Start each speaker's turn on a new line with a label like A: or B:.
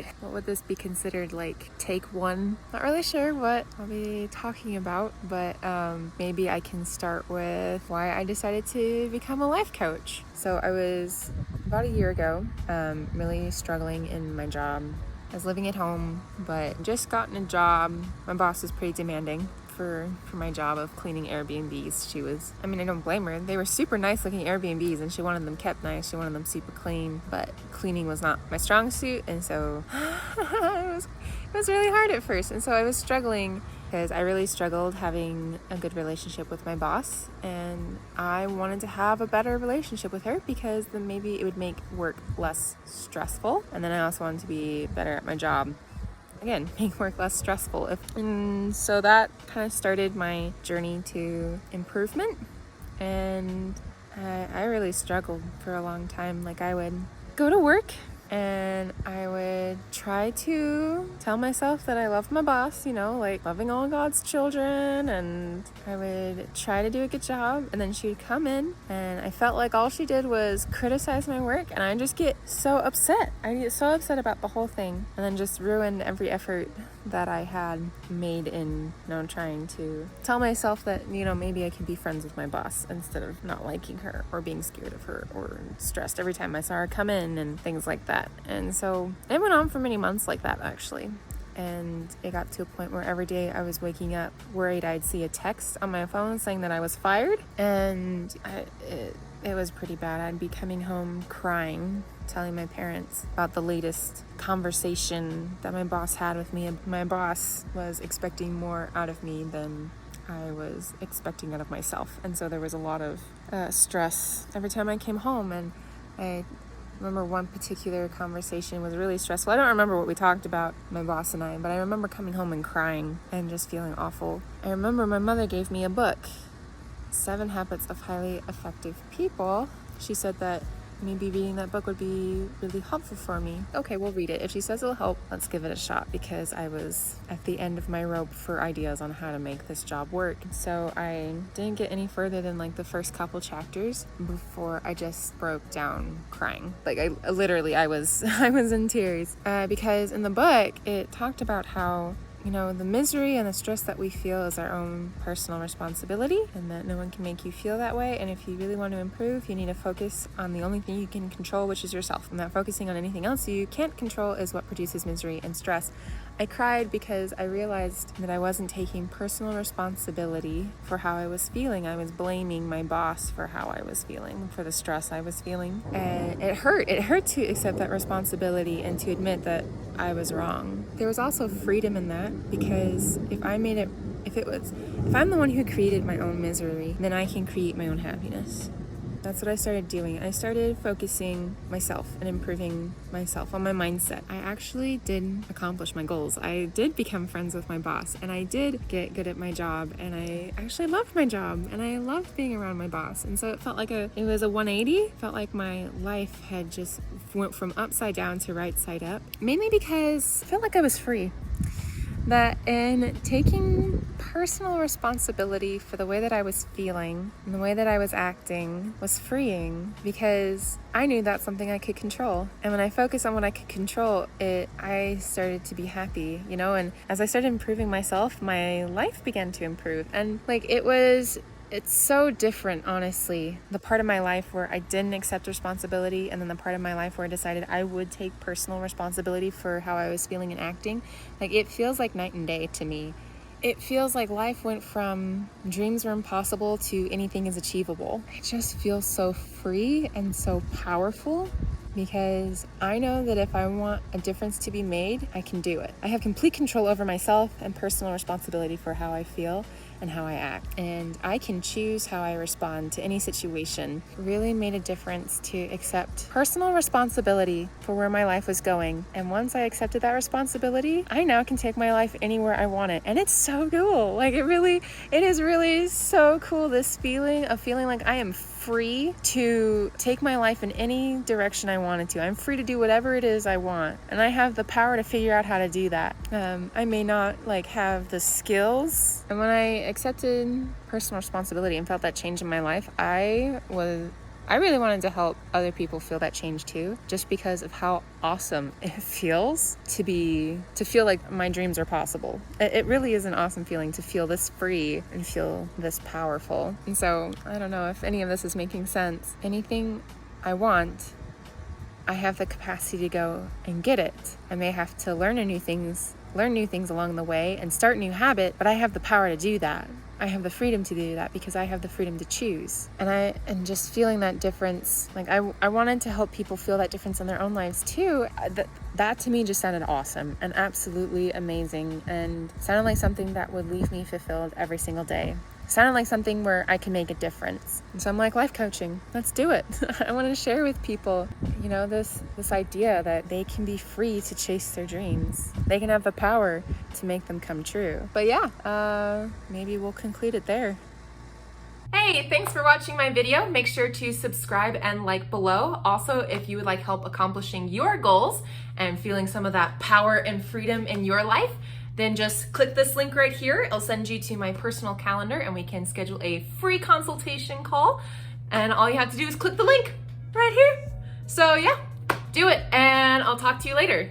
A: right, what would this be considered, like take one? Not really sure what I'll be talking about, but maybe I can start with why I decided to become a life coach. So I was about a year ago really struggling in my job. I was living at home, but just gotten a job. My boss was pretty demanding for my job of cleaning Airbnbs. I don't blame her. They were super nice looking Airbnbs and she wanted them kept nice. She wanted them super clean, but cleaning was not my strong suit. And so it was really hard at first. And so I was struggling because I really struggled having a good relationship with my boss. And I wanted to have a better relationship with her because then maybe it would make work less stressful. And then I also wanted to be better at my job. Again, make work less stressful. And so that kind of started my journey to improvement. And I really struggled for a long time. Like I would go to work and I would try to tell myself that I love my boss, like loving all God's children, and I would try to do a good job, and then she would come in and I felt like all she did was criticize my work, and I just get so upset. I get so upset about the whole thing, and then just ruined every effort that I had made in trying to tell myself that maybe I could be friends with my boss instead of not liking her or being scared of her or stressed every time I saw her come in and things like that. And so it went on for many months like that, actually. And it got to a point where every day I was waking up worried I'd see a text on my phone saying that I was fired, and it was pretty bad. I'd be coming home crying, telling my parents about the latest conversation that my boss had with me. My boss was expecting more out of me than I was expecting out of myself. And so there was a lot of stress every time I came home. And I remember one particular conversation was really stressful. I don't remember what we talked about, my boss and I, but I remember coming home and crying and just feeling awful. I remember my mother gave me a book, 7 Habits of Highly Effective People. She said that maybe reading that book would be really helpful for me. Okay, we'll read it. If she says it'll help, let's give it a shot, because I was at the end of my rope for ideas on how to make this job work. So I didn't get any further than like the first couple chapters before I just broke down crying. Like I was in tears because in the book it talked about how the misery and the stress that we feel is our own personal responsibility, and that no one can make you feel that way. And if you really want to improve, you need to focus on the only thing you can control, which is yourself. And that focusing on anything else you can't control is what produces misery and stress. I cried because I realized that I wasn't taking personal responsibility for how I was feeling. I was blaming my boss for how I was feeling, for the stress I was feeling. And it hurt. It hurt to accept that responsibility and to admit that I was wrong. There was also freedom in that, because if I'm the one who created my own misery, then I can create my own happiness. That's what I started doing. I started focusing myself and improving myself on my mindset. I actually did accomplish my goals. I did become friends with my boss, and I did get good at my job, and I actually loved my job, and I loved being around my boss. And so it felt like it was a 180. It felt like my life had just went from upside down to right side up, mainly because I felt like I was free. That in taking personal responsibility for the way that I was feeling and the way that I was acting was freeing, because I knew that's something I could control. And when I focused on what I could control, I started to be happy, and as I started improving myself, my life began to improve. And it's so different, honestly, the part of my life where I didn't accept responsibility, and then the part of my life where I decided I would take personal responsibility for how I was feeling and acting. Like, it feels like night and day to me. It feels like life went from dreams are impossible to anything is achievable. It just feels so free and so powerful, because I know that if I want a difference to be made, I can do it. I have complete control over myself and personal responsibility for how I feel and how I act. And I can choose how I respond to any situation. It really made a difference to accept personal responsibility for where my life was going. And once I accepted that responsibility, I now can take my life anywhere I want it. And it's so cool. Like it is really so cool, this feeling of feeling like I am free to take my life in any direction I wanted to. I'm free to do whatever it is I want, and I have the power to figure out how to do that. I may not have the skills, and when I accepted personal responsibility and felt that change in my life, I was I really wanted to help other people feel that change too, just because of how awesome it feels to feel like my dreams are possible. It really is an awesome feeling to feel this free and feel this powerful. And so I don't know if any of this is making sense. Anything I want, I have the capacity to go and get it. I may have to learn new things along the way and start new habit, but I have the power to do that. I have the freedom to do that because I have the freedom to choose. And just feeling that difference, like I wanted to help people feel that difference in their own lives too. That to me just sounded awesome and absolutely amazing, and sounded like something that would leave me fulfilled every single day. Sounded like something where I can make a difference. And so I'm like, life coaching, let's do it. I want to share with people, this idea that they can be free to chase their dreams. They can have the power to make them come true. But yeah, maybe we'll conclude it there. Hey, thanks for watching my video. Make sure to subscribe and like below. Also, if you would like help accomplishing your goals and feeling some of that power and freedom in your life, then just click this link right here. It'll send you to my personal calendar and we can schedule a free consultation call. And all you have to do is click the link right here. So yeah, do it, and I'll talk to you later.